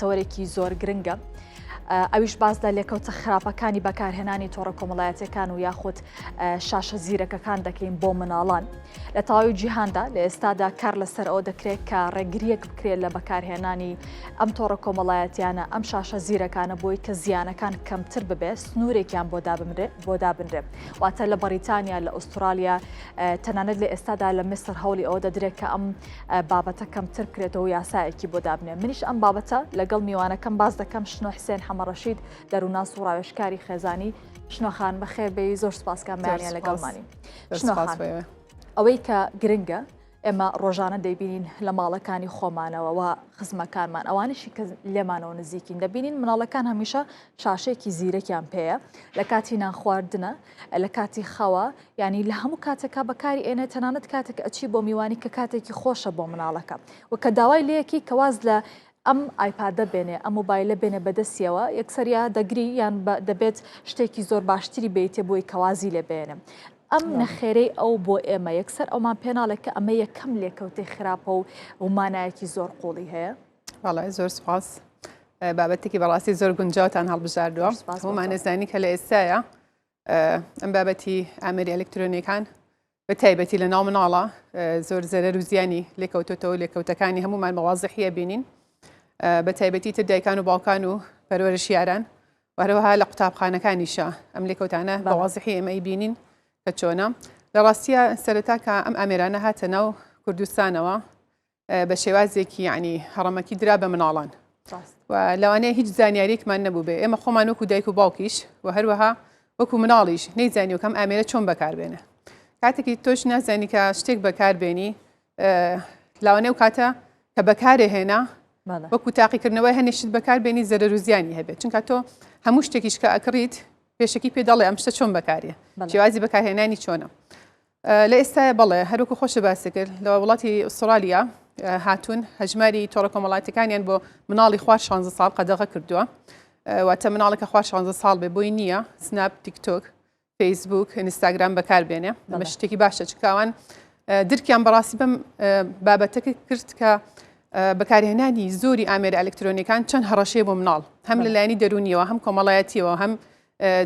دەستەوەرێکی زۆر گرنگە. ئەویش باسدا لێکەوتە خراپەکانی بەکارهێنانی تۆڕە کۆمەڵایەتیەکان و یاخود شاشە زیرەکەکان دەکەین بۆ مناڵان. لە تەواوی جیهاندا لە ئێستادا کار لەسەر ئەو دەکرێت کە ڕێگریەک بکرێت لە بەکارهێنانی ئەم تۆڕە کۆمەڵایەتیانە ئەم شاشە زیرەکانە بۆی کە زیانەکان کەمتر ببێت سنوورێکیان بۆ دابنرێت. واتە لە بەریتانیا لە ئوسترالیا تەنانەت لە ئێستادا لە مصر هەوڵی ئەوە دەدرێت کە ئەم بابەتە کەمتر بکرێتەوە یاسایەکی بۆ دابنێت. منیش ئەم بابەتە لەگەڵ میوانەکەم باز دەکەم شنۆ حسێن ڕەشید دەروناس و ڕاوێژکاری خێزانی. شنۆخان بەخێربێوی زۆر سپاسکانمانیان لەگەڵمانی. شنۆخان ئەوەی کە گرنگە ئێمە ڕۆژانە دەیبینین لە ماڵەکانی خۆمانەوە و خزمەکانمان ئەوانشی کە لێمانەوە نزیکین دەبینین مناڵەکان هەمیشە شاشەیەکی زیرەکیان پێەیە لە کاتی نانخواردنە لە کاتی خەوە ینی لە هەموو کاتێکا بەکاری ئێنە تەنانەت کاتێک ئەچی بۆ میوانی کە کاتێکی خۆشە بۆ مناڵەکە و کە داوای لەیەکی کەواز لە ئەم ئایپادە بێنێ ئەم موبایلە بێنێ بەدەستیەوە یەکسەریا دەگری یان دەبێت شتێکی زۆر باشتری بێتێ بۆی کەوازی لێ بێنم. ئەم نەخێرەی ئەو بۆ ئێمە یەکسەر ئەومان پێناڵێک کە ئەمە یەکەم لێکەوتەی خراپە و ومانایەکی زۆر قوڵی هەیە. وەڵای زۆر سپاس بابەتێکی بەڕاستی زۆر گونجاوتان هەڵبژاردووە. هەمومان دەزانی کە لە ئێستایە ئەم بابەتی ئامێری ئەلکترۆنیەکان بە تایبەتی لە ناو مناڵە زۆر زەرەر و زیانی لێکەوتێتەوە لێکەوتەکانی هەمومان بەوازحیە بینین بە تایبەتی تر دایکان و باوکان و پەروەرشیاران وهروەها لە قوتابخانەکانیشە ئەم لێکەوتانە بەوازحی ئێمەی بینین کە چۆنە. لە ڕاستیە سەرەتا کە ئەم ئامێرانە هاتە ناو کوردستانەوە بە شێوازێکی یعنی هەڕەمەکی درا بە مناڵان و لەوانەیە هیچ زانیاریەکمان نەبوو بێ ئێمە خۆمان وەکو دایک و باوکیش و هەروەها وەکو مناڵیش نەیزانی و کەم ئامێرە چۆن بەکاربێنە. کاتێکی تۆش نازانی کە شتێک بەکاربێنی لەوانەیە و کاتە کە بەکارێهێنا وەکو تاقیکردنەوەی هەنێشت بەکاربێنی زەرەر و زیانی هەبێت چونکە تۆ هەموو شتێکیش کە ئەکڕیت پێشکی پێ دەڵێ ئەم شتە چۆن بەکارێ شێوازی بەکارهێنانی چۆنە. لە ئێستاە بەڵێ هەروەکو خۆشە باسی کرد لە وڵاتی ئوسترالیا هاتوون هەژماری تۆڕە کۆمەڵایەتیەکانیان بۆ مناڵی خوار 16 ساڵ قەدەغە کردووە واتە مناڵێکە خوار 16 ساڵ بێ بۆی نییە سناپ تیکتۆک فەیسبوک ئینستاگرام بەکاربێنێ ئەمە شتێکی باشە چکاوان درکیان بەڕاستی بەم بابەتەکە کرد کە بەکارهێنانی زۆری ئامێرە ئەلکترۆنیەکان چەند هەڕەشەیە بۆ مناڵ هەم لەلایەنی دەرونیەوە هەم کۆمەڵایەتیەوە هەم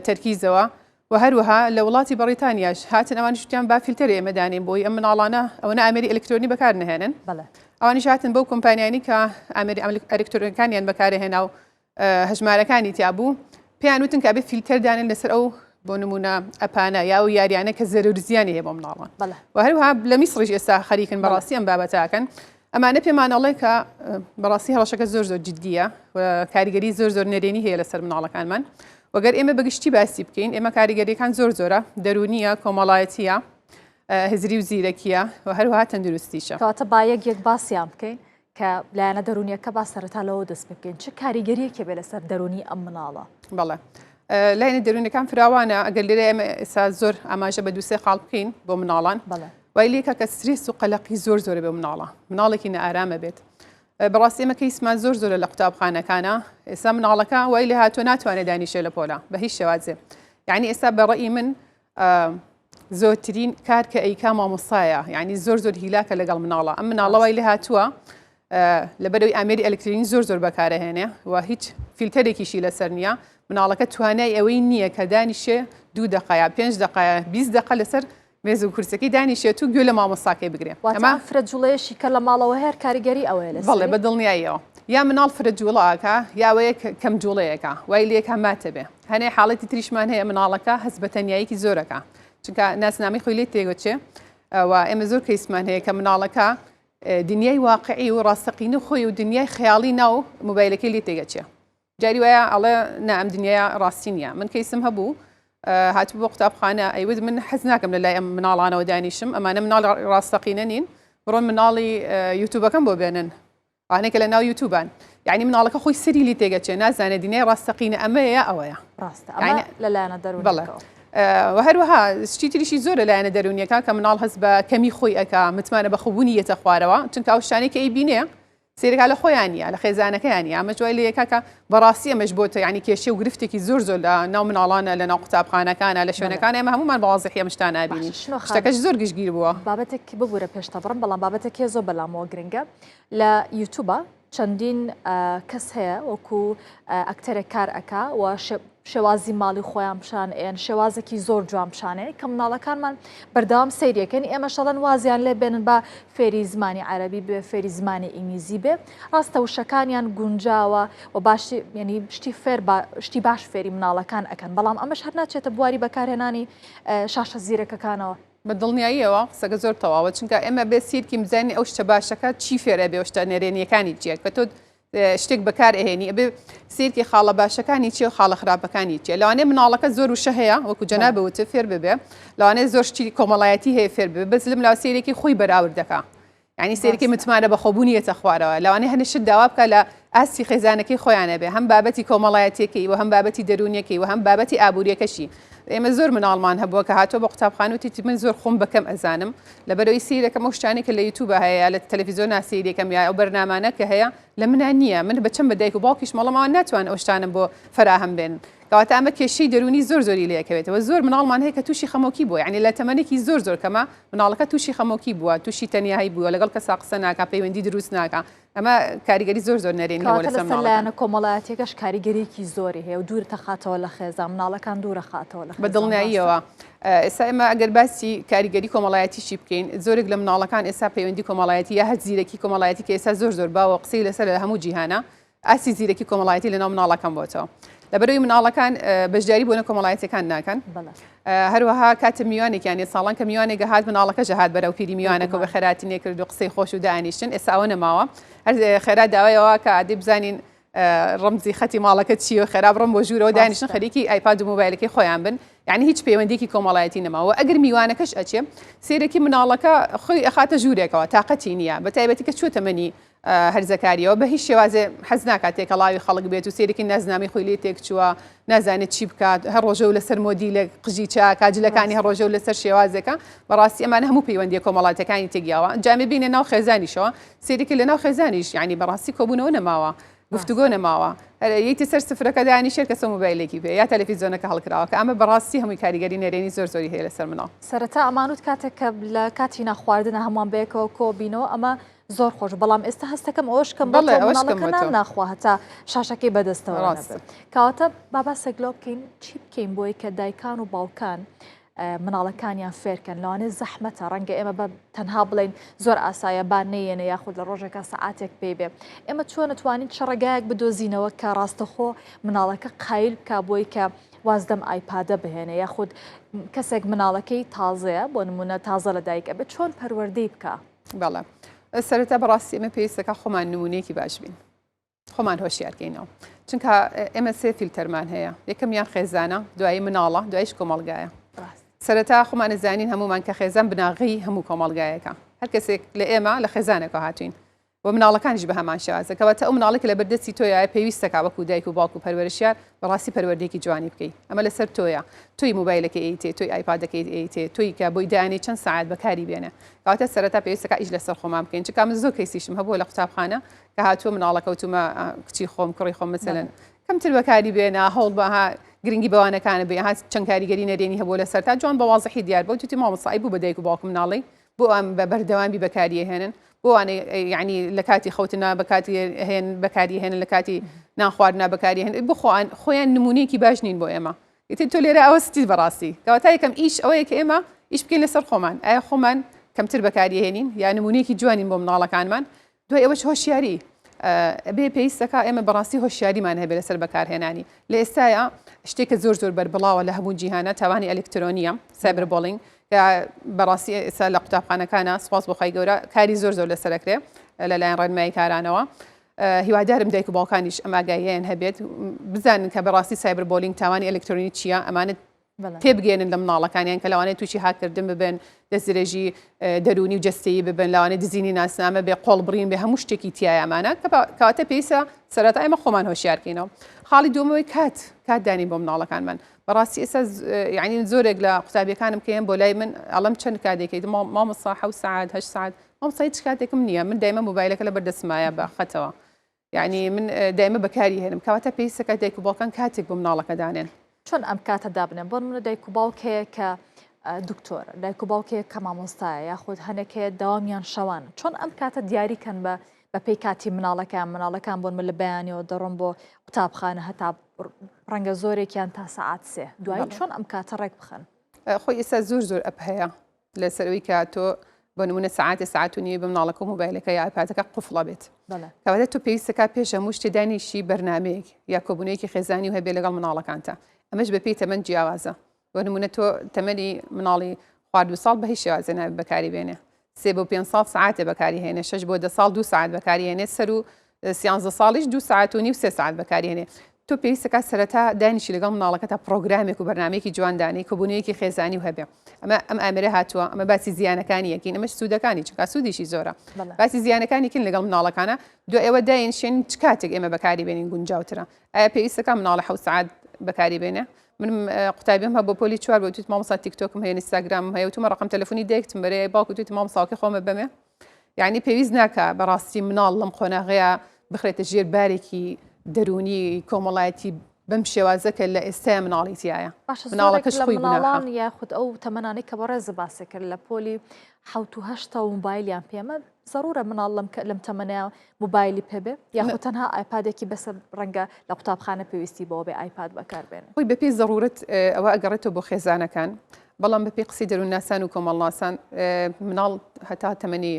تەرکیزەوە و هەروەها لە وڵاتی بەڕیتانیاش هاتن ئەوانی شتیان با فیلتەر ئێمەدانین بۆی ئەم مناڵانە ئەوەنە ئامێری ئەلکترۆنی بەکار نهێنن ئەوانیش هاتن بەو کۆمپانیانی کە ئامێری ئەلکترۆنیەکانیان بەکارهێنا و هەژمارەکانی تیابوو پێیان وتن کە بێ فیلتەر دانن لەسەر ئەو بۆ نمونە ئەپانە یا و یاریانە کە زەرور زیانی هەیە بۆ مناڵان و هەروەها لە میسڕیش ئێستا خەریکن بەڕاستی ئەم بابەتاکەن ئەمانە پێمانەڵێ کە بەڕاستی هەڵەشەکە زۆر زۆر جددیە و کاریگەری زۆر زۆر نەرێنی هەیە لەسەر مناڵەکانمان وەگەر ئێمە بەگشتی باسی بکەین ئێمە کاریگەریەکان زۆر زۆرە دەرونیە کۆمەڵایەتیە هزری و زیرەکیە و هەروەها تەندروستیشە کەواتە با یەک باسییان بکەین کە لایەنە دەرونیەکە با سەرەتا لەوە دەست بکەین چه کاریگەریەکە بێ لەسەر دەرونی ئەم مناڵە. بەڵێ لایەنە دەرونیەکان فراوانە ئەگەر لێرە ئێمە ئێستا زۆر ئاماژە بە دووسێ خاڵ بکەین بۆ مناڵان وای لێکە کە سترێس و قەلەقی زۆر زۆرە بێ مناڵە مناڵێکی نەئارامە بێت. بەڕاستی ئێمە کەیسمان زۆر زۆرە لە قوتابخانەکانە ئێستا مناڵەکە وای لێ هاتووە ناتوانێت دانیشێ لە پۆلە بە هیچ شێوازێ یعنی ئێستا بەڕێی من زۆرترین کار کە ئەیکا مامۆستایە یعنی زۆر زۆر هیلاکە لەگەڵ مناڵە ئەم مناڵە وای لێ هاتووە لەبەرەوەی ئامێری ئەلکترۆنی زۆر زۆر بەکارەهێنێ و هیچ فیلتەرێکیشی لەسەر نییە مناڵەکە توانای ئەوەی نییە کە دانیشێ 2 دقەیە 5 دقەیە 20 دقە لەسر مێز و کورسەکەی دانیشێت و گوێ لە مامۆستاکەی بگرێ ئەمە فرەجوڵەیەشی کە لە ماڵەوە هەر کاریگەری ئەوەیە لە بەڵێ بە دڵنیاییەوە یا مناڵ فرەجوڵەکە یاوەیە کەم جوڵەیەەکە وای لێکە ماتە بێ هەنێ حاڵەتی تریشمان هەیە مناڵەکە هەست بە تەنیاییکی زۆرەکە چونکە ناسنامی خۆی لێ تێگوچێ و ئێمە زۆر کەیسمان هەیە کە مناڵەکە دنیای واقعی و ڕاستەقینە خۆی و دنیای خەیاڵی ناو مۆبایلەکەی لێ تێگەچێ جاری وایە ئەڵێ نا ئەم دنیای ڕاستی نییە من کەیسم هەبوو هاتبوو بۆ قوتابخانە ئەیود من حەز ناکەم لە لای ئەم مناڵانەوە دانیشم ئەمانە مناڵ ڕاستەقینە نین بڕۆن مناڵی یوتیوبەکەم بۆ بێنن ئەوانەیە لە ناو یوتیوبان یعنی مناڵەکە خۆی سەری لی تێگەچێ نازانێت دنیای ڕاستەقینە ئەمەیە ئەوەیە ڕاستە لەلایەنە دەرونەوە و هەروەها شتی تریشی زۆر لەلایەنە دەرونیەکە کە مناڵ هەست بە کەمی خۆی ئەکا متمانە بە خۆبوونی یەتە خوارەوە چونکە ئەو شتانەی کە ئەی بینێ سێرەکە لە خۆیانە لە خێزانەکەیانی ئەمە جوای لە یەکەکە بەڕاستی ئەمەش بۆتە ینی کێشێ و گرفتێکی زۆر زۆر لە ناو مناڵانە لە ناو قوتابخانەکانە لە شوێنەکان ئێمە هەمومان بەوازحی ئەم شتانە نابینین شتەکەش زۆر گشتگیر بووە بابەتێک ببوورە پێشتا بڕم بەڵام بابەتێکی زۆر بەلامەوە گرنگە لە یوتیوبە چەندین کەس هەیە وەکو ئەکتەرێک کار ئەکا و شێوازی ماڵی خۆیان پیشانێن شێوازێکی زۆر جوان پیشانەیە کە مناڵەکانمان بەردەوام سەیریەکەن ئێمە شەڵەن وازیان لێ بێنن بە فێری زمانی عەرەبی بێ فێری زمانی ئینگلیزی بێ ڕاستە وشەکانیان گونجاوە و باشی ینی شتی باش فێری مناڵەکان ئەکەن بەڵام ئەمەش هەر ناچێتە بواری بەکارهێنانی شاشە زیرەکەکانەوە بە دڵنیاییەوە سەگە زۆر تەواوە چونکە ئێمە بێ سیرکی مزانی ئەو شتە باشەکە چی فێرە بێ شتە نێرێنیەکانی جیەک بە تۆ شتێک بەکار ئەهێنی ئەبێ سیرکی خاڵە باشەکانی چی و خاڵە خراپەکانی چیە لەوانەیە مناڵەکە زۆر وشە هەیە وەکو جەنابەوتە فێر ببێ لەوانەیە زۆر شتی کۆمەڵایەتی هەیە فێر ببێ بەس لەم لاو سیرێکی خۆی بەراورد دەکا یعنی سیرکی متمانە بە خۆبوونیەتە خوارەوە لەوانەیە هەنشت داوا بکە لە ئاستی خێزانەکەی خۆیانە بێ هەم بابەتی کۆمەڵایەتێکی و هەم بابەتی دەرونیەکەی و هەم بابەتی ئابوووریەکەشی ئێمە زۆر مناڵمان هەبووە کە هاتۆ بە قوتابخانە و تیتی من زۆر خۆم بەکەم ئەزانم لەبەرەوەی سیرەکەم ئەو شتانێک کە لە یوتیوب هەیە لە تەلەڤیزیۆن ناسیرێکم یا ئەو بەرنامانە کە هەیە لە منان نییە من بەچەم بە دایک و باوکیش مەڵەمەوە ناتوان ئەو شتانم بۆ فراهەم بێن کەواتە ئەمە کێشەی دەرونی زۆر زۆری لەکەوێتەوە زۆر مناڵمان هەیە کە تووشی خەمۆکی بووە یعنی لە تەمەنێکی زۆر زۆر کەمە مناڵەکە تووشی خەمۆکی بووە تووشی تەنیایی بووە لەگەڵ کەسا قسە ناکا پەیوەندی دروست ناکە ئەمە کاریگەری زۆر زۆر نەرێنی لەسەرلایەنە کۆمەڵایەتێکەش کاریگەریەکی زۆری هەیە و دوور تەخاتەوە لە خێزان مناڵەکان دوورە خاتەوە لە بە دڵنیاییەوە ئێستا ئێمە ئەگەر باسی کاریگەری کۆمەڵایەتیشی بکەین زۆرێک لە مناڵەکان ئێستا پەیوەندی کۆمەڵایەتی یا هەر زیرەکی کۆمەڵایەتی کە ئێستا زۆر زۆر باوە قسەی لەسەر هەموو جیهانە ئاسی زیرەکی کۆمەڵایەتی لەناو مناڵەکان بۆتەوە لەبەرەوەی مناڵەکان بەشداری بۆنە کۆمەڵایەتەکان ناکەن هەروەها کاتە میوانێکیان ساڵان کە میوانێک هات مناڵەکە ژەهات بەرەو پیری میوانەکە بە خێراتی نێکرد و قسەی خۆش و دانیشتن ئێستا ئەوە نەماوە هەر خێرا داوایەوە کە عادی بزانین ڕمزی خەتی ماڵەکە چیە خێرا بڕم بۆ ژوورەوە دانیشتن خەریکی ئایپاد و مۆبایلەکەی خۆیان بن یعنی هیچ پەیوەندێکی کۆمەڵایەتی نەماوە ئەگەر میوانەکەش ئەچێ سێرەکی مناڵەکە خۆی ئەخاتە ژوورێکەوە تااقەتی نییە بە تایبەتی کە چوە تەمەنی هەرزەکاریەوە بە هیچ شێوازێ حەز ناکات تێکەڵاوی خەڵک بێت و سێرەکی نازنامی خۆی لێ تێک چووە نازانێت چی بکات هەر ڕۆژە و لەسەر مۆدی لە قژی چا کاجلەکانی هەر ڕۆژە و لەسەر شێوازەکە بەڕاستی ئەمانە هەموو پەیوەندی کۆمەڵاتەکانی تێگیاوە جامێ بینە ناو خێزانیشەوە سێرەکی لە ناو خێزانیش یعنی بەڕاستی کۆبوونەوە نەماوە گفتوگۆ نەماوە یەتی سەر سفرەکە دانی شێر کەسە مۆبایلێکی بێ یا تەلەڤیزیۆنەکە هەڵکراوە کە ئەمە بەڕاستی هەمووی کاریگەری نەرێنی زۆر زۆری هەیە لەسەر مناڵ سەرەتا ئەمانوت کاتێک کە لە کاتی ناخواردنە هەمووان بەیەکەوە کۆبینەوە ئەمە زۆر خۆش بەڵام ئێستا هەستەکەم ئەوشکەم بەڵێ ناخوا هەتا شاشەکەی بەدەستەوە کەواتە باباسەگلۆ بکەین چی بکەین بۆی کە دایکان و باوکان مناڵەکانیان فێرکەن لەوانێ زەحمەتە ڕەنگە ئێمە بە تەنها بڵین زۆر ئاسایە بان نەیەنە یاخود لە ڕۆژێکە سەعاتێک پێ بێ ئێمە چۆن نتوانین چڕەگایەک بدۆزینەوە کە ڕاستەخۆ مناڵەکە قایل بکە بۆی کە وازدەم ئایپادە بهێنە یاخود کەسێک مناڵەکەی تازەیە بۆ نمونە تازە لە دایکە بێت چۆن پەروەردەی بکە بەڵێ سەرەتا بەڕاستی ئێمە پێویستەکە خۆمان نمونەیەکی باش بین خۆمان هۆشیارکەینەوە چونکە ئێمە سێ فیلتەرمان هەیە یەکەمیان خێزانە دوایی مناڵە دوایش کۆمەڵگایە سەرەتا خۆمانە زانین هەمومان کە خێزان بناغی هەموو کۆمەڵگایەکە هەر کەسێک لە ئێمە لە خێزانێکەوە هاتوین و مناڵەکانیش بە هەمان شێوازە کەواتە ئەو مناڵێک لە بەردەستی تۆیە پێویستەکە وەکو دایک و باوکو پەروەرشیار بەڕاستی پەروەردەیەکی جوانی بکەیت ئەمە لەسەر تۆیە توی مۆبایلەکە ئەیتێ توی ئایپادەکەی ئەیتێ توی کە بۆی دایانێ چەند ساعت بەکاری بێنە کەواتە سەرەتا پێویستەکە ئیش لەسەر خۆمان بکەین چکە من زۆر کەیسیشم هەبووە لە قوتابخانە کە هاتووە مناڵەکەوتومە کچی خۆم کوڕی خۆم مەسەلەن کەمتر بەکاری بێنە هەوڵ بەها گرنگی بەوانەکانە بێ هات چەند کاریگەری نەرێنی هەبوو لەسەر تا جوان بە واضحی دیار بۆ توتی مامۆسایی بوو بە دایک و باوکم ناڵی بۆ ئەم بە بەردەوامی بەکاریە هێنن بۆ وانەی یعنی لە کاتی خەوتنا بەکاتی هێن بەکاری هێنن لە کاتی نانخواردنا بەکاری هێن بۆ خۆیان نمونەیەکی باش نین بۆ ئێمە ئیتر تۆ لێرە ئەوەستی بەڕاستی کەواتە یەکەم ئیش ئەوەیە کە ئێمە ئیش بکەین لەسەر خۆمان ئایا خۆمان کەمتر بەکاری هێنین یا نمونەیەکی جوانین بۆ مناڵەکانمان دوای ئەوەش هۆشیاری بێ پێویستەکە ئێمە بەڕاستی هۆشیاریمان هەبێت لەسەر بەکارهێنانی لە ئێستاە شتێکە زۆر زۆر بەربڵاوە لە هەموو جیهانە تاوانی ئەلکترۆنیە سایبر بۆڵینگ کە بەڕاستی ئێستا لە قوتابخانەکانە سپاس بۆخوای گەورە کاری زۆر زۆر لەسەرەکرێ لەلایەن ڕێنمایی کارانەوە هیوادارم دایک و باوکانیش ئەماگاییان هەبێت بزانن کە بەڕاستی سایبر بۆڵینگ تاوانی ئەلکترۆنی چییە ئەمانت تێبگەێنن لە مناڵەکانیان کە لەوانێت تووشی هاکردن ببن دەستدرێژی دەرونی و جەستەیی ببن لەوانێت دزینی ناسنامە بێ قۆڵ بڕین بێ هەموو شتێکی تایەمانە کەواتە پێویستە سەرەتا ئێمە خۆمان هۆشیارکەینەوە خاڵی دووەمەوەی کات دانین بۆ مناڵەکانمان بەڕاستی ئێستا یعنی زۆرێک لە قوتابیەکانم کەیان بۆ لای من ئەڵم چەند کاتێکیت مامۆستا 7 ساعت 8 ساعت مامۆستا هیچ کاتێکم نییە من دایمە مۆبایلەکە لە بەردەستمایە بە خەتەوە یعنی من دایمە بەکاری هێنم کەواتە پێویستە دایک و باوکان کاتێک بۆ مناڵەکە دانێن چۆن ئەم کاتە دابنێن بۆ منە دایک و باوکەیە کە دکتۆر دایک و باوکەیە کە مامۆستایە یاخود هەنێکەیە داوامیان شەوان چۆن ئەم کاتە دیاریکەن بە بەپێی کاتی مناڵەکان بۆن من لە بەیانەوە دەڕۆم بۆ قوتابخانە هەتا ڕەنگە زۆرێکیان تا سەعات 3 دوایی چۆن ئەم کاتە ڕێک بخەن خۆی ئێستا زۆر ئەپ هەیە لەسەرەوەی کە تۆ بە نمونە ساعات و نیوە بە مناڵەکە و مۆبایلەکە یا ئایپادەکە قوفڵە بێت کەواتە تۆ پێویستەکە پێش هەموو شتێ دانیشی بەرنامەیەک یا کۆبوونەیەکی خێزانی و هەبێ لەگەڵ مناڵەکانتە ئەمەش بەپێی تەمەەن جیاوازە بۆ نمونە تۆ تەمەنی مناڵی خواردو ساڵ بە هیچ شێوازە نابێت بەکاری بێنێ 3 بۆ 5 ساڵ ساعتێ بەکاری هێنێ 6 بۆ 10 ساڵ 2 ساعت بەکاری هێنێ سەر و 13 ساڵیش 2 ساعت و نیو 3 ساعت بەکاری هێنێ تۆ پێویستەکە سەرەتا دانیشی لەگەڵ مناڵەکە تا پرۆگرامێک و بەرنامەیەکی جواندانی کۆبوونەیەکی خێزانی و هەبێ ئەم ئامرە هاتووە ئەمە باسی زیانەکانی یەکین ئەمەش سوودەکانی چکە سوودیشی زۆرە باسی زیانەکانیکن لەگەڵ مناڵەکانە دو ئێوە داین شوێن چ کاتێک ئێمە بەکاری بێنین گونجاوترە ئایا پێویستەکە مناڵە 7 ساعت بەکاری بێنێ من قوتابیم هە بۆ پۆلی 4 بۆ توت مامۆستا تیکتۆکم هەیە ئینستاگرام هەیە و تومە ڕقم تەلەفۆنی دایکتم بەرێ باوکو توت مامۆستاوەکەی خۆمە بەمێ یعنی پێویست ناکە بەڕاستی مناڵ لەم خۆناغەیە بخرێتە ژێر بارێکی دەرونی کۆمەڵایەتی بەم شێوازە کە لە ئێستا مناڵیتیایە مناڵەکەش خۆی مناڵان یاخود ئەو تەمەنانی کە بەڕێز باسە کرد لە پۆلی 7 و موبایلیان پێمە ضرورە مناڵ لەم تەمەنە موبایلی پێبێ یاخود تەنها ئایپادێکی بەسە ڕەنگە لە قوتابخانە پێویستی بۆ بێ ئایپاد بەکاربێنن خۆی بەپێی ضرورەت ئەوە ئەگەڕێتەوە بۆ خێزانەکان بەڵام بەپێی قسەی دەروونناسان و کۆمەڵناسان مناڵ هەتا تەمەنی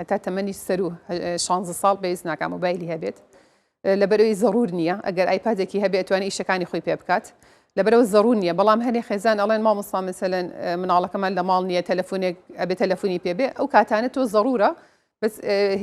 هەتا تەمەنی سەر و 16 ساڵ بەهێز ناکە موبایلی هەبێت لەبەرەوەی ضرور نییە ئەگەر ئایپادێکی هەبێت توانێت ئیشەکانی خۆی پێ بکات لەبەرەوە ضرور نییە بەڵام هەنێ خێزان ئەڵێن مامۆستا مەسەلەن مناڵەکەمان لە ماڵ نییە تەلەفۆنێک ئەبێ تەلەفۆنی پێبێ ئەو کاتانە تۆ ضرورە بەس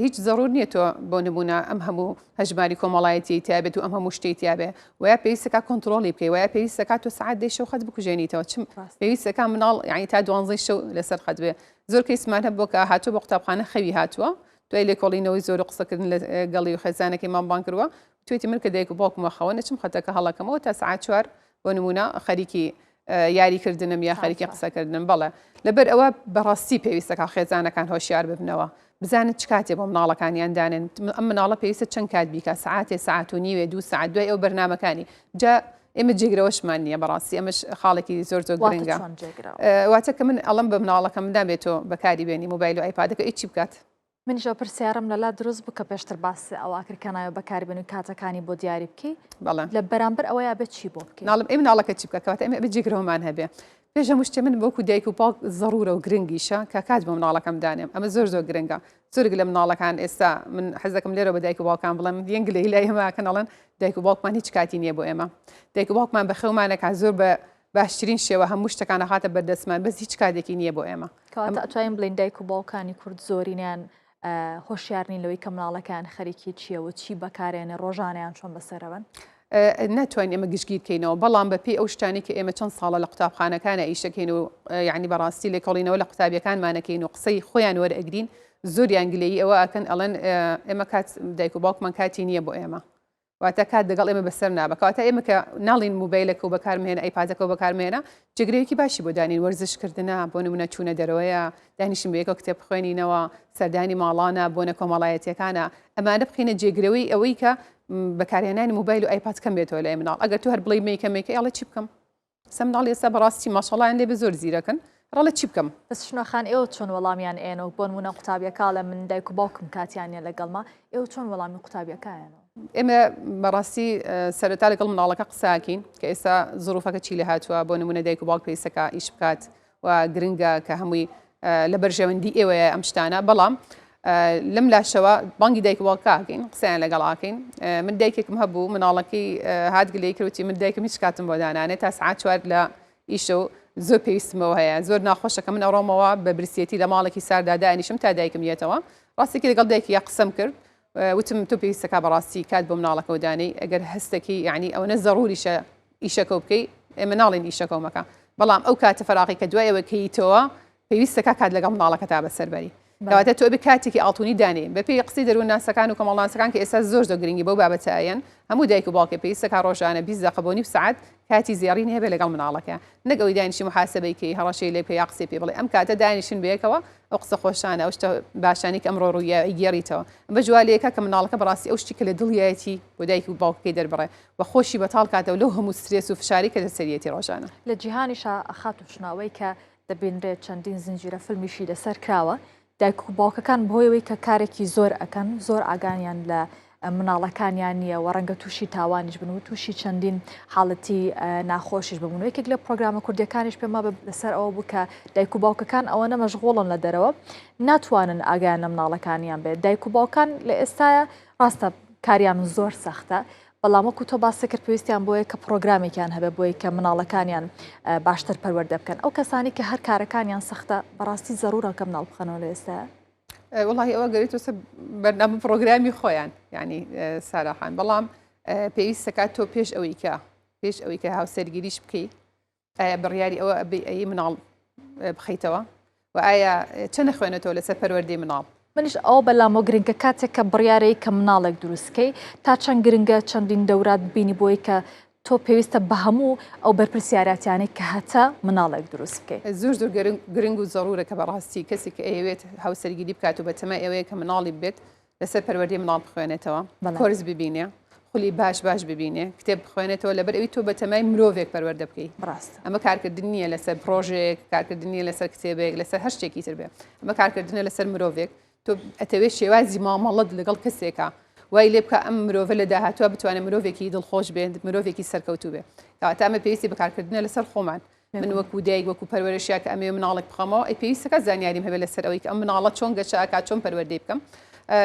هیچ ضرور نییە تۆ بۆ نمونە ئەم هەموو هەژماری کۆمەڵایەتی تیابێت و ئەم هەموو شتێک تیابێ ویا پێویستەکە کۆنتترۆلی بکەی ویا پێویستەکە تۆ سعات دەی شەو خەت بکوژێنیتەوە چم پێویستەکە مناڵ یعنی تا 12 شەو لەسەر خەت بێ زۆر کەیسمان هەبووە کە هاتووە بە قوتابخانە خەوی هاتووە دوای لێکۆڵینەوەی زۆر قسەکردن لە گەڵی و خێزانێکی مامبان کردووە توێتی من کە دایک و باوکمە خەوە نەچم خەتەکە هەڵەکەمەوە تا سعات 4 بۆ نمونە خەریکی یاریکردنم یا خەریکی قسەکردن بەڵێ لەبەر ئەوە بەڕاستی پێویستەکە خێزانەکان هۆشیار ببنەوە بزانت چ کاتێ بۆ مناڵەکانیان دانن ئەم مناڵە پێویستە چەند کات بیکە سعات و نیوێ 2 ساعت دوای ئەو بەرنامەکانی جا ئێمە جێگرەوەشمان نییە بەڕاستی ئەمەش خاڵێکی زۆر گرنگە واتە کە من ئەڵم بە مناڵەکەم دابێتەوە بەکاری بێنی موبایل و ئایپادەکە هیچی بکات منیشەوە پرسیارم لەلا دروست بکە پێشتر باسی ئەواکرکەنایە بەکاربێن و کاتەکانی بۆ دیاری بکەی لە بەرامبەر ئەوەیە بێت چی بۆ بکەی ناڵم ئێمە مناڵەکە چی بکە کەواتە ئێمە بەجێگرەوەمان هەبێ پێش هەموو شتێ من بۆکو دایک و باوک ضرورە و گرنگیشە کە کات بۆ مناڵەکەم دانێم ئەمە زۆر گرنگە زۆرگ لە مناڵەکان ئێستا من حەزەکەم لێرە بە دایک و باوکان بڵێم یەنگ لە هیلای هەماکەن ئەڵێن دایک و باوکمان هیچ کاتی نییە بۆ ئێمە دایک و باوکمان بەخێومانەکە زۆر بە باشترین شێوە هەموو شتەکان هاتە بەردەستمان بەس هیچ کاتێکی نییە بۆ ئێمە کەواتە ئەتوانین بڵین دایک و باوکانی کورد زۆرینیان هۆشیارنین لەوەی کە مناڵەکان خەریکی چیەوە چی بەکارێنێ ڕۆژانیان چۆن بەسەرەوەن ناتوانین ئێمە گشتگیر بکەینەوە بەڵام بەپێی ئەو شتانی کە ئێمە چەند ساڵە لە قوتابخانەکانە ئیشەکەین و یعنی بەڕاستی لێکۆڵینەوە لە قوتابیەکانمانەکەین و قسەی خۆیان وەرئەگرین زۆر یانگلەیی ئەوە ئەکەن ئەڵێن ئێمە کات دایک و باوکمان کاتی نییە بۆ ئێمە واتە کات دەگەڵ ئێمە بەسەر نابە کەواتە ئێمە کە ناڵین موبایلەکە و بەکارمێنە ئایپادەکە و بەکارمێنە جگرەیەکی باشی بۆ دانین وەرزشکردنە بۆ نمونە چوونە دەرەوەیە دانیشتن بەیەکەوە کتێب بخوێنینەوە سەردانی ماڵانە بۆنە کۆمەڵایەتیەکانە ئەمانە بخینە جێگرەوەی ئەوەی کە بەکارهێنانی موبایل و ئایپاد کەم بێتەوە لای مناڵ ئەگەر تو هەر بڵێ میکەمێکە ئەڵێ چی بکەم سەمناڵ ئێستا بەڕاستی ماشەڵڵایان لێ بە زۆر زیرەکەن ڕڵە چی بکەم بەس شنۆخان ئێوە چۆن وەڵامیان ئێنەوە بۆ نمونە قوتابیەکە لە من دایک و باوکم کاتیانە لەگەڵما ئێوە چۆن وەڵامی قوتابیەکەیانەوە ئێمە بەڕاستی سەرەتا لەگەڵ مناڵەکە قساکەین کە ئێستا زروفەکە چی لە هاتووە بۆ نمونە دایک و باوک پێویستەکە ئیش بکات و گرنگە کە هەمووی لە بەرژەوەندی ئێوەیە ئەم شتانە بەڵام لەم لاشەوە بانگی دایک و باوکاکەین قسەیان لەگەڵاکەین من دایکێکم هەبوو مناڵەکەی هات گلەی کردوتی من دایکم هیچ کاتم بۆ دانانێت تا سعات 4 لە ئیشە و زۆر پێویستمەوە هەیە زۆر ناخۆشەکە من ئەڕۆمەوە بە برسێتی لە ماڵێکی ساردا دانیشم تا دایکم یێتەوە ڕاستێکی لەگەڵ دایکی یا قسەم کرد وتم تۆ پێویستەکە بەڕاستی کات بۆ مناڵەکە و دانەی ئەگەر هەستێکی یعنی ئەوە زەڕوریشە ئیشەکە بکەی ئێمە ناڵێن ئیشەکەومەکە بەڵام ئەو کاتە فراقی کە دوایەوە کەیتەوە پێویستەکە کات لەگەڵ مناڵەکە تا بەسەربەری کەواتە تۆ بە کاتێکی ئاڵتونی دانێ بەپێی قسەی دەروونناسەکان و کۆمەڵناسەکان کە ئێستا زۆر گرنگی بەو بابەتایەن هەموو دایک و باوکێ پێویستەکە ڕۆژانە 20 دقیقە بۆ نیو سعات کاتی زیارین هەبێ لەگەڵ مناڵەکە نەک ئەوەی دانیشی محاسبەیکەی هەڕەشەی لێ پێ یا قسەی پێ بڵێ ئەم کاتە دانیشن بەیەکەوە ئەو قسە خۆشانە ئەو شتە باشانی کە ئەمڕۆ ڕوویە گێڕیتەوە بە جوالەیەکە کە مناڵەکە بەڕاستی ئەو شتی کە لە دڵیەتی بۆ دایک و باوکەکەی دەربڕێ بە خۆشی بەتاڵ کاتەوە لەو هەموو سترێس و فشاری کە لەسەرەتی ڕۆژانە لە جیهانیشە خات و شناوەی کە دەبێنرێت چەندین زنجیرە فیلمیشی لەسەر کراوە دایک و باوکەکان بۆیەوەی کە کارێکی زۆر ئەکەن زۆر ئاگانیان لە مناڵەکانیان نییە و ڕەنگە تووشی تاوانیش بن و تووشی چەندین حاڵەتی ناخۆشیش ببوون. یەکێک لە پرۆگرامە کوردیەکانیش پێما لەسەر ئەوە بوو کە دایک و باوکەکان ئەوەنە مەشغوڵن لە دەرەوە ناتوانن ئاگیان لە مناڵەکانیان بێت. دایک و باوکان لە ئێستاە ڕاستە کاریان زۆر سەختە، بەڵام وەکو تۆ باس کرد پێویستیان بۆیە کە پرۆگرامێکیان هەبێ بۆی کە مناڵەکانیان باشتر پەروەردە بکەن. ئەو کەسانی کە هەر کارەکانیان سەختە بەڕاستی زەرورە کە مناڵ بخەنەوە لە ئێستا. والله ئەوە گەریتوسە بەرنامە پرۆگرامی خۆیان ینی ساراحان، بەڵام پێویستەکات تۆ پێش ئەوەی کە هاوسەرگیریش بکەیت ئایا بڕیاری ئەوە ئەی مناڵ بخەیتەوە و ئایا چەنە خوێنێتەوە لەسەر پەروەردەی مناڵ. منیش ئەو بەلامۆ گرنگە کاتێک کە بڕیارەی کە مناڵێک دروستکەی تا چەند گرنگە چەندین دەورات ببینی بۆی کە تۆ پێویستە بە هەموو ئەو بەرپرسیارەتیانەی کە هەتا مناڵێک دروست بکەیت. زۆر گرنگ و زەڕورە کە بەڕاستی کەسی کە ئەوێت هاوسەرگیری بکات و بەتەمای ئەوەیە کە مناڵی بێت لەسەر پەروەردەی مناڵ بخوێنێتەوە، کۆرس ببینێ، خولی باش ببینێ، کتێب بخوێنێتەوە لەبەر ئەوی تۆ بەتەمای مرۆڤێک پەروەردە بکەیت. ڕاست ئەمە کارکردن نییە لەسەر پرۆژێک، کارکردن نیە لەسەر کتێبێک، لەسەر هەر شتێکی تر بێ، ئەمە کارکردنە لەسەر مرۆڤێک. تۆ ئەتەوێت شێوازی مامەڵەت لەگەڵ کەسێکە وای لێ بکە ئەم مرۆڤە لە داهاتوە بتوانێت مرۆڤێکی دڵخۆش بێت، مرۆڤێکی سەرکەوتوو بێت. کەواتە ئەمە پێویستی بەکارکردنە لەسەر خۆمان. من وەکو دایک وەکو پەروەرشیا کە ئەمێ مناڵێک بخەمەوە ئەی پێویستەکە زانیاریم هەبێت لەسەر ئەوەی کە ئەم مناڵە چۆن گەشاکات چۆن پەروەردەی بکەم.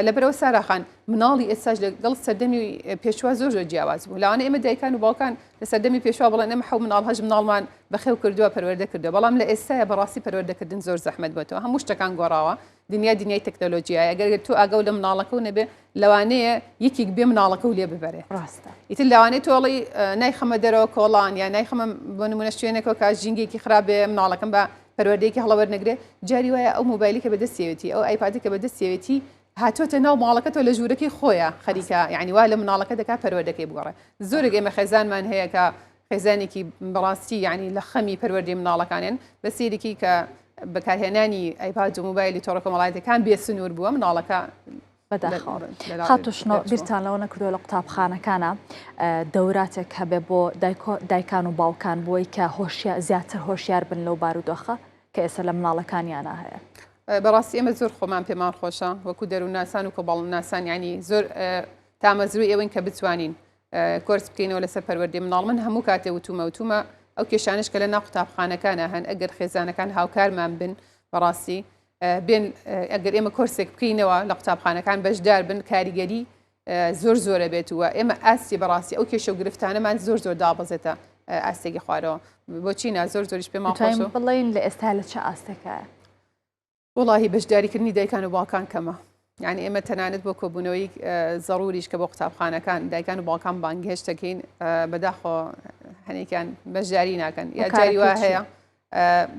لەبەرەوە ساراخان مناڵی ئێستاش لەگەڵ سەردەمی پێشوا زۆر جیاواز بوو. لەوانە ئێمە دایکان و باوکان لە سەردەمی پێشوا بڵێن ئەمە حەو مناڵ هەژ مناڵمان بەخێو کردووە پەروەردە کردووە، بەڵام لە ئێستاە بەڕاستی پەروەردەکردن زۆر زەحمەت بێتەوە، هەموو شتەکان گۆڕاوە. دنیای تەکنۆلۆژیایە، ئەگەر تۆ ئاگەو لە مناڵەکە و نەبێ لەوانەیە یەکێک بێ مناڵەکە و لێ ببەرێ. ڕاستە ئیتر لەوانەیە تۆڵی نایخەمە دەرەوە کۆڵان یا نایخەمە بۆ نمونە شوێنێکەوە کە ژینگێکی خراپ بێ مناڵەکەم بە پەروەردەیەکی هەڵەوەرنەگرێ، جاری وایە ئەو مۆبایلی کە بەدەستێتی ئەو ئایپادی کە بەدەستێتی هاتۆتە ناو ماڵەکەتەوە لە ژوورەکەی خۆیە خەریکە، یعنی وا لە مناڵەکە دەکات پەروەردەکەی بگۆڕێ. زۆرێک ئێمە خێزانمان هەیە کە خێزانێکی بەڕاستی یعنی لە خەمی پەروەردەی مناڵەکانیان بە سێرێکی کە بەکارهێنانی ئایپاد و موبایلی تۆڕە کۆمەڵایەتەکان بێسنوور بووە مناڵەکە خاتوشنەوە بیرتان لەوە نەکردووە لە قوتابخانەکانە دەوراتێک هەبێ بۆ دایکان و باوکان بۆی کە زیاتر هۆشیار بن لەو بارودۆخە کە ئێستا لە مناڵەکانیانە هەیە. بەڕاستی ئێمە زۆر خۆمان پێمان خۆشە وەکو دەرووناسان و کۆباڵناسان، ینی زۆر تامەزروی ئەوەین کە بتوانین کۆرس بکەینەوە لەسەر پەروەردەی مناڵ. من هەموو کاتێ وتومە ئەو کێشانش کە لە ناو قوتابخانەکانە هەن ئەگەر خێزانەکان هاوکارمان بن بەڕاستی بێن ئەگەر ئێمە کۆرسێک بکەینەوە لە قوتابخانەکان بەشدار بن کاریگەری زۆرە بێتوە. ئێمە ئاستی بەڕاستی ئەو کێشە و گرفتانەمان زۆر دابەزێتە ئاستێکی خوارەوە. بۆچی زۆریش پێمان خۆشە بڵین لە ئێستا لە چه ئاستەکە؟ وڵی بەشداریکردنی دایکان و باوکان کەمە. یعنی ئێمە تەنانەت بۆ کۆبوونەوەی زەڕوریش کە بۆ قوتابخانەکان دایکان و باوکان بانگهێشتەکەین بەداخۆ هەنێکیان بەشداری ناکەن. یا جاری وا هەیە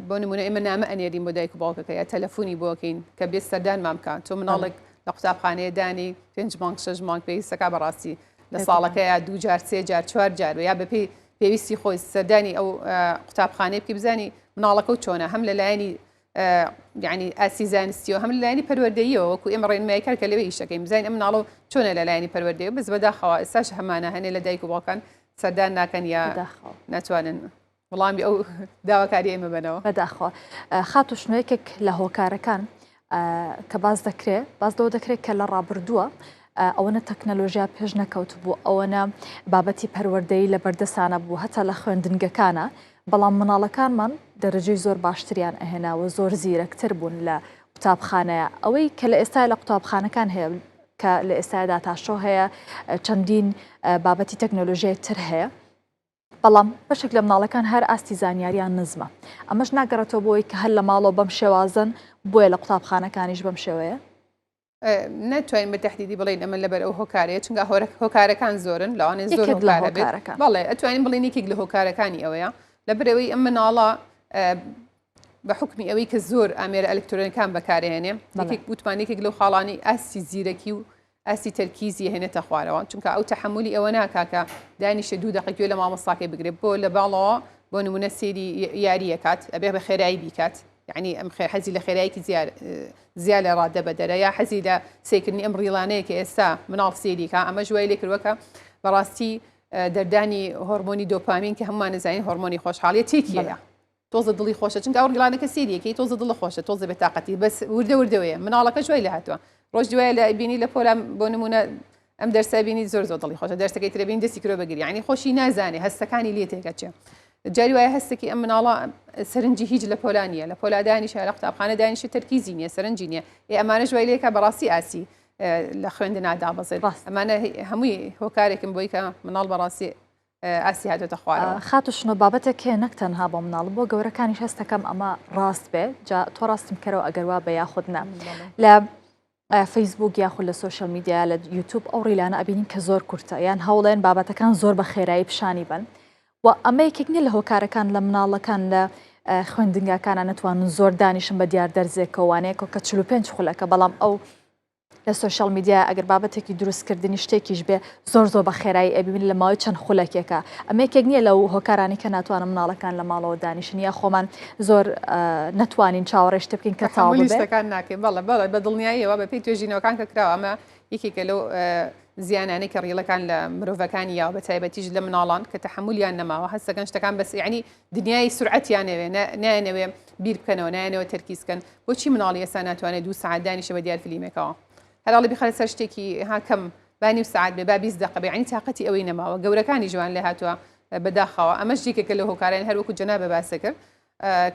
بۆ نمونە ئێمە نامە ئەنێرین بۆ دایک و باوکەکە یا تەلەفۆنی بۆکەین کە بێت سەردانمان بکات. تۆ مناڵێک لە قوتابخانەیە دانی 5 مانگ 6 مانگ پێویستەکە بەڕاستی لە ساڵەکە یا 2 جار 3 جار 4 جار یا بە پێویستی خۆی سەردانی ئەو قوتابخانەی بکە بزانی مناڵەکە و چۆنە هەم لە لایەنی یعنی ئاسی زانستیەوە هەم لە لایەنی پەروەردەییەوە وەکو ئێمە ڕێنماییکار کە لەوێ ئیشەکەین بزانین ئەم مناڵە چۆنە لە لایەنی پەروەردەیە بەس بەداخەوە ئێستاش هەمانە هەنێ لە دایک و باوکان سەردان ناکەن یا ناتوانن وەڵامی ئەو داواکاری ئێمە بنەوە. بەداخەوە خاتوشنەیەکێک لە هۆکارەکان کە باز لەوە دەکرێت کە لە ڕابردووە ئەوەنە تەکنەلۆژیا پێش نەکەوت بوو، ئەوەنە بابەتی پەروەردەیی لە بەردەسانە بوو هەتا لە خوێندنگەکانە، بەڵام مناڵەکانمان دەرەجەی زۆر باشتریان ئەهێناوە زۆر زیرەکتر بوون لە قوتابخانەیە. ئەوەی کە لە ئێستا لە قوتابخانەکان هەیە کە لە ئێستادا تاشۆ هەیە چەندین بابەتی تەکنۆلۆژیای تر هەیە، بەڵام بەشێک لە مناڵەکان هەر ئاستی زانیاریان نزمە. ئەمەش ناگەڕێتەوە بۆی کە هەر لە ماڵەوە بەم شێوازن بۆیە لە قوتابخانەکانیش بەم شێوەیە. ناتوانین بە تەحدیدی بڵین ئەمە لەبەر ئەو هۆکارەیە چونکە هۆکارەکان زۆرن لەوانێ زۆر هۆکارە بێت. بەڵێ ئەتوانین بڵین یەکێک لە هۆکارەکانی ئەوەیە لەبەرەوەی ئەم مناڵە بە حکمی ئەوەی کە زۆر ئامێرە ئەلکترۆنیەکان بەکارهێنێ وتمانێکێک لەو خاڵانی ئاستی زیرەکی و ئاستی تەرکیزی هێنێتە خوارەوە، چونکە ئەو تەحملی ئەوە ناکاکە دانیشە 2 دقیقە لە مامۆستاکەی بگرێت بۆ لە باڵەوە بۆ نمونە سێری یاریەکات ئەبێ بە خێرایی بیکات، یعنی ئەم حەزی لە خێراییکی زیاد لە ڕادە بەدەرە یا حەزی لە سێکردنی ئەم ڕیڵانەیە کە ئێستا مناڵ سێریکە ئەمە ژوای لێ کردوەکە بەڕاستی دەردانی هۆرمۆنی دۆپامین کە هەمومان نزانین هۆرمۆنی خۆشحاڵیە تێکیەیە. تۆزە دڵی خۆشە چونکە ئەو گڵانەکە سیریەکەی تۆزە دڵ خۆشە تۆزە بێتاقەتی بەس وردەوردەوەیە مناڵەکە جوای لە هاتووە ڕۆژ دوایە لە بینی لە پۆلام بۆ نمونە ئەم دەرسە بینی زۆر دڵی خۆشە دەرسەکەی ترەبین دەستی کرۆ بەگیری یعنی خۆشی نازانێ هەستەکانی لێ تێکەچێ جاری وایە هەستێکی ئەم مناڵە سەرنجی هیچ لە پۆلانیە لە پۆلادانیش لە قوتابخانە دانیشە تەرکیزی نییە سەرنجی نییە ئەمانە جوای لێکە بەڕاستی ئاسی لە خوێندنادا بەزێت ئەمانە هەمووی هۆکارێکم بۆی کە مناڵ بەڕاستی ئاسی هاتۆتە خوارەوە خاتوشنە بابەتێک هەیە نەک تەنها بۆ مناڵ بۆ گەورەکانیش هەستەکەم ئەمە ڕاست بێ جا تۆ ڕاستم کەرەوە ئەگەر وا بە یاخودنا لە فەیسبوک یاخود لە سوشال میدیا لە یوتیوب ئەو ڕیلانە ئەبینین کە زۆر کورتە یان هەوڵێن بابەتەکان زۆر بە خێرایی پیشانی بن و ئەمە یەکێک نیە لە هۆکارەکان لە مناڵەکان لە خوێندنگاکانە نتوانن زۆر دانیشن بە دیار دەرزێکەوانەیە کە 45 خولەکە بەڵام ئەو لە سوشال میدیا ئەگەر بابەتێکی دروستکردنی شتێکیش بێ زۆر بە خێرایی ئەبین لە ماوەی چەند خولەکێکە ئەمە یەکێک نییە لەو هۆکارانی کە ناتوانن مناڵەکان لە ماڵەوە دانیشن یا خۆمان زۆر نتوانین چاوەڕێشتە بکەین کە تاڵشتەکان ناکەین بەڵێ بە دڵنیاییەوە بە پێی توێژینەوەکان کە کراوە ئەمە یەکێکە لەو زیانانەی کە ڕیلەکان لە مرۆڤەکانی یا بە تایبەتیش لە مناڵان کە تەحمولیان نەماوە هەستەکەن شتەکان بەس یعنی دنیای سورعەتیانەوێ نایەنەوێ بیر بکەنەوە نایەنەوە تەرکیزکەن بۆچی مناڵی ئێستا ناتوانێت 2 ساعت دانیشە بە دیار فیلمێکەوە هەراڵی بخەرە سەر شتێکی ها کەم بانی و ساعت بێ با 20 دقیقە یعنی تااقەتی ئەوەی نەماوە گەورەکانی جوان لێ هاتووە بەداخەوە ئەمەش یەکێکە لە هۆکاران هەروەکو جەنابە باسە کرد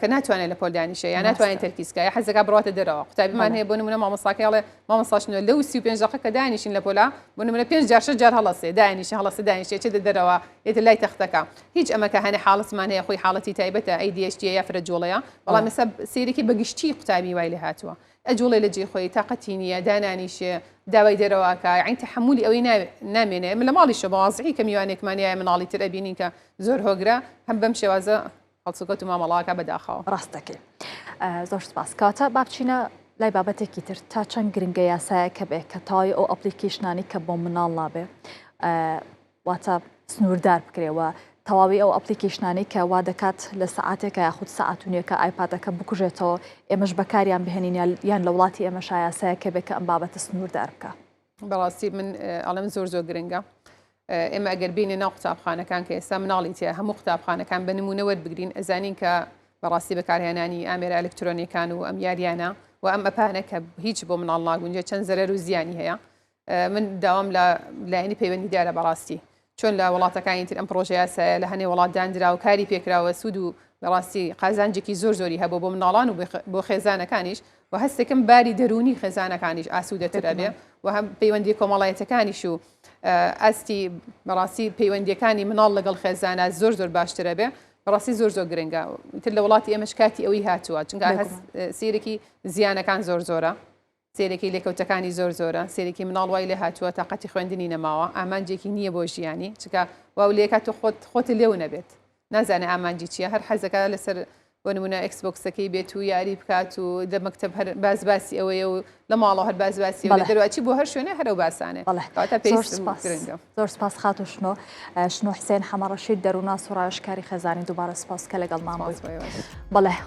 کە ناتوانێت لە پۆل دانیشە یا ناتوانێت تەرکیزکە یا حەزەکە بڕاتە دەرەوە قوتابیمان هەیە بۆ نمونە مامۆستاکەڵێ مامۆستاشنەوە لەو 35 دقیقە کە دانیشین لە پۆلا بۆ نمونە 5 جار 6 جار هەڵەسێ دانیشە هەڵەسە دانیشە چێتە دەرەوە ئێتە لای تەختەکە هیچ ئەمەکە هەنێ حاڵەتمان هەیە خۆی حاڵەتی تایبەتە ADHD یا فرەجۆڵەیە بەڵام ئێستا سیرێکی بەگشتی قوتابی وای لێ هاتووە ئەجوڵێ لە جێ خۆی تااقەتی نییە دانانیشە داوای دەرەوەکە عین تحملی ئەوەی نامێنێ من لە ماڵیشە بەوازحی کە میوانێکمانایە مناڵی تر ئەبینین کە زۆر هۆگرە هەم بەم شێوازە هەڵسوکەوت و مامەڵاکە بەداخەوە ڕاستەکەی زۆر سپاس کاتە با بچینە لای بابەتێکی تر تا چەند گرنگە یاسایە کە بێ کە تاوای ئەو ئەپلیکیشنانی کە بۆ مناڵ نابێ واتە سنووردار بکرێەوە تەواوی ئەو ئەپلیکیشنانی کە وا دەکات لە سعاتێکە یاخود سعاتونیەکە ئایپادەکە بکوژێتەوە ئێمەش بەکاریان بهێنین یان لە وڵاتی ئێمە شایاسایە کە بێ کە ئەم بابەتە سنووردار بکە بەڕاستی من ئەڵێم زۆر گرنگە ئێمە ئەگەر بینێ ناو قوتابخانەکان کە ئێستا مناڵی تێ هەموو قوتابخانەکان بە نمونە وەربگرین ئەزانین کە بەڕاستی بەکارهێنانی ئامێرە ئەلکترۆنیەکان و ئەم یاریانە و ئەم ئەپانە کە هیچ بۆ مناڵ ناگونجێ چەند زەرەر و زیانی هەیە من داوام لە لایەنی پەیوەندیدارە بەڕاستی چۆن لە وڵاتەکانی تر ئەم پرۆژە یاسایە لە هەنێ وڵات دانرا و کاری پێکراوە سوود و بەڕاستی قازانجێکی زۆری هەبوو بۆ مناڵان و بۆ خێزانەکانیش و هەستێکم باری دەرونی خێزانەکانیش ئاسوودەتر ئەبێ و هەم پەیوەندی کۆمەڵایەتەکانیش و ئەستی بەڕاستی پەیوەندیەکانی مناڵ لەگەڵ خێزانە زۆر باشترە بێ بەڕاستی زۆر گرنگە تر لە وڵاتی ئێمەش کاتی ئەوەی هاتووە چونکە سیرێکی زیانەکان زۆرە سێرێکی لێکەوتەکانی زۆرە سێرێکی مناڵ وای لێ هاتووە تااقەتی خوێندنی نەماوە ئامانجێکی نییە بۆ ژیانی چکە واو لێکات و خۆت لێو نەبێت نازانێ ئامانجی چییە هەر حەزەکە لەسەر بۆ نمونە ئەکسبۆکسەکەی بێت و یاری بکات و دە مەکتەب هەر بازباسی ئەوەیە و لە ماڵەوە هەر بازباسی دەرواچی بۆ هەر شوێنە هەرە و باسانێ زۆر سپاس خاتو شنۆ حسێن حەمەڕەشید دەرونا سوڕایشکاری خێزانی دووبارە سپاس کە لەگەڵ مام بڵێ